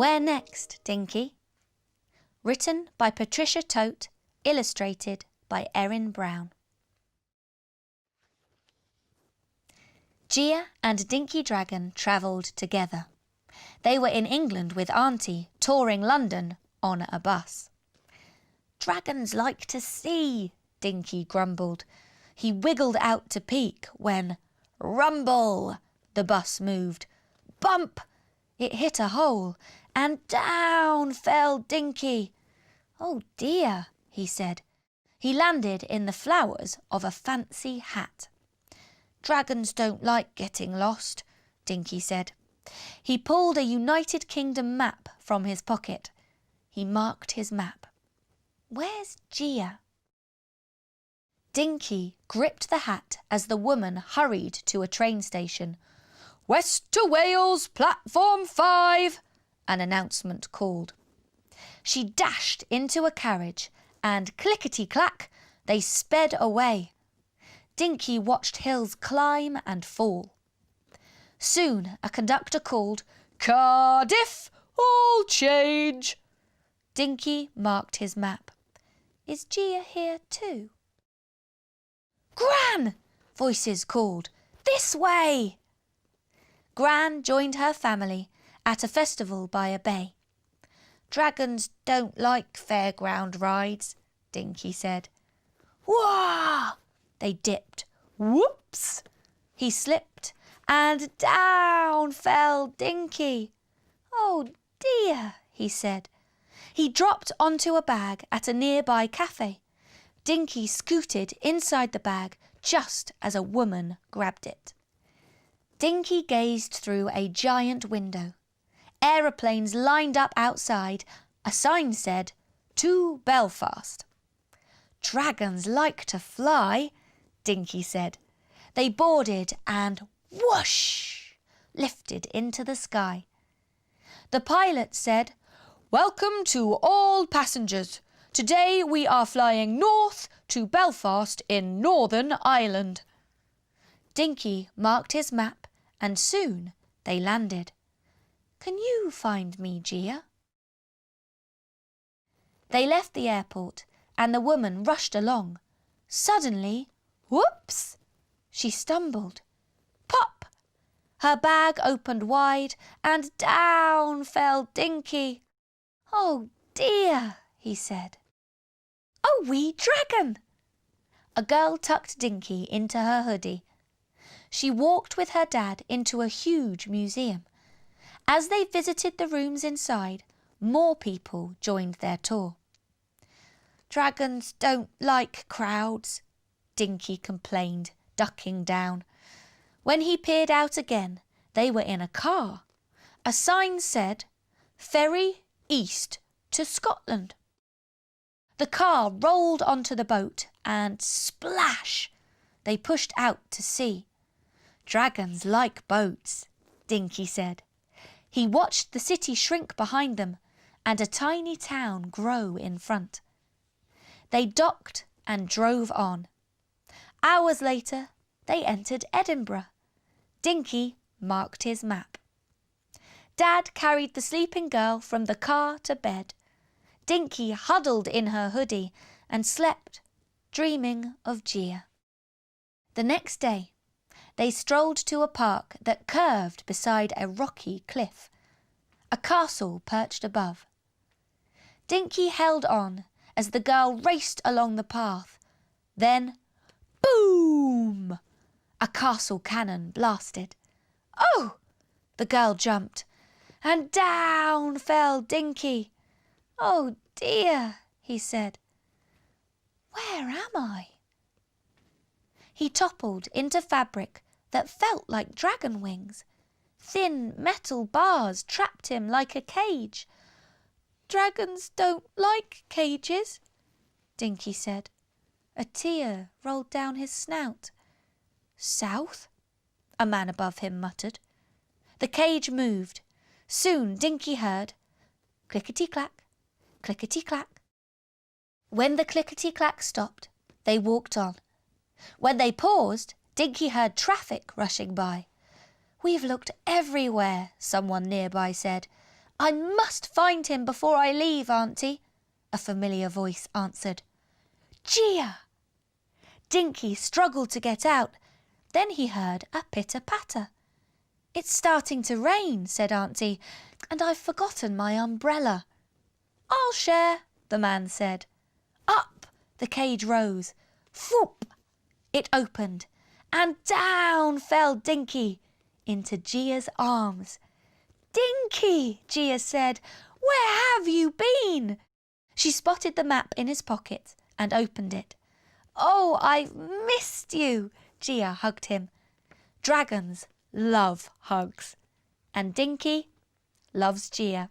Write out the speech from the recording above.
Where next, Dinky? Written by Patricia Tote, illustrated by Erin Brown. Gia and Dinky Dragon travelled together. They were in England with Auntie, touring London on a bus. "Dragons like to see," Dinky grumbled. He wiggled out to peek when, rumble, the bus moved. Bump! It hit a hole, and down fell Dinky. "Oh dear," he said. He landed in the flowers of a fancy hat. "Dragons don't like getting lost," Dinky said. He pulled a United Kingdom map from his pocket. He marked his map. "Where's Gia?" Dinky gripped the hat as the woman hurried to a train station. "West to Wales, platform 5, an announcement called. She dashed into a carriage and clickety-clack, they sped away. Dinky watched hills climb and fall. Soon a conductor called, "Cardiff, all change." Dinky marked his map. "Is Gia here too?" "Gran!" voices called. "This way!" Gran joined her family at a festival by a bay. "Dragons don't like fairground rides," Dinky said. "Wah!" They dipped. Whoops! He slipped, and down fell Dinky. "Oh dear," he said. He dropped onto a bag at a nearby cafe. Dinky scooted inside the bag just as a woman grabbed it. Dinky gazed through a giant window. Aeroplanes lined up outside. A sign said, "To Belfast." "Dragons like to fly," Dinky said. They boarded and whoosh, lifted into the sky. The pilot said, "Welcome to all passengers. Today we are flying north to Belfast in Northern Ireland." Dinky marked his map and soon they landed. "Can you find me, Gia?" They left the airport and the woman rushed along. Suddenly, whoops! She stumbled. Pop! Her bag opened wide and down fell Dinky. "Oh dear," he said. "A wee dragon!" A girl tucked Dinky into her hoodie. She walked with her dad into a huge museum. As they visited the rooms inside, more people joined their tour. "Dragons don't like crowds," Dinky complained, ducking down. When he peered out again, they were in a car. A sign said, "Ferry east to Scotland." The car rolled onto the boat and splash! They pushed out to sea. "Dragons like boats," Dinky said. He watched the city shrink behind them and a tiny town grow in front. They docked and drove on. Hours later, they entered Edinburgh. Dinky marked his map. Dad carried the sleeping girl from the car to bed. Dinky huddled in her hoodie and slept, dreaming of Gia. The next day, they strolled to a park that curved beside a rocky cliff. A castle perched above. Dinky held on as the girl raced along the path. Then, boom! A castle cannon blasted. "Oh!" The girl jumped, and down fell Dinky. "Oh dear," he said. "Where am I?" He toppled into fabric that felt like dragon wings. Thin metal bars trapped him like a cage. "Dragons don't like cages," Dinky said. A tear rolled down his snout. "South?" a man above him muttered. The cage moved. Soon Dinky heard clickety-clack, clickety-clack. When the clickety-clack stopped, they walked on. When they paused, Dinky heard traffic rushing by. "We've looked everywhere," someone nearby said. I must find him before I leave, Auntie, a familiar voice answered. Gia! Dinky struggled to get out. Then he heard a pitter-patter. It's starting to rain, said Auntie, and I've forgotten my umbrella. I'll share, the man said. Up the cage rose. Whoop! It opened, and down fell Dinky into Gia's arms. Dinky, Gia said, where have you been? She spotted the map in his pocket and opened it. Oh, I've missed you, Gia hugged him. Dragons love hugs, and Dinky loves Gia.